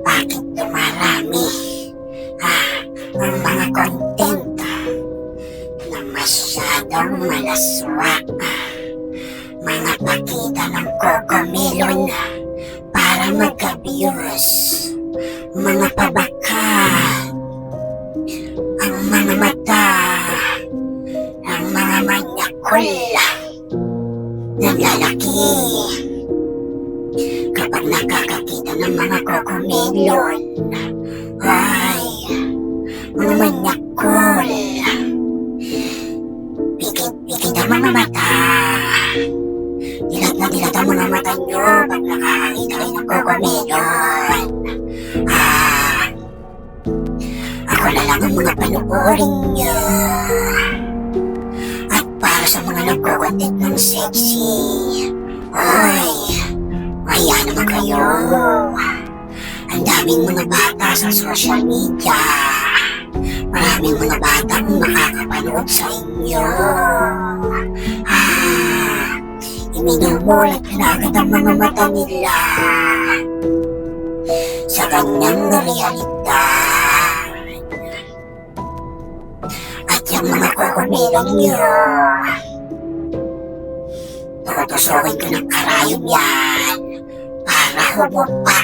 Bakit dumarami ang mga content na masyadong malaswak? Mga pakita ng Cocomelon para magka-views. Mga pabaka, ang mga mata, ang mga manyakol na lalaki. Kapag nakakakita ng mga Cocomelon, ay, mga manyakol, pikit-pikit ang mga mata. Dilat na dilat ang mga mata nyo pag nakakakita kayo ng Cocomelon. Ako na lang ang mga panuorin nyo. At para sa mga nagko-content ng sexy, ay, ayan naman kayo. Ang daming mga bata sa social media. Maraming mga batang makakapanood sa inyo. Iminumulat na agad ang mga mata nila sa kanyang realidad. At yung mga Cocomelon nyo, tutusukin ko ng karayom yan para humupa.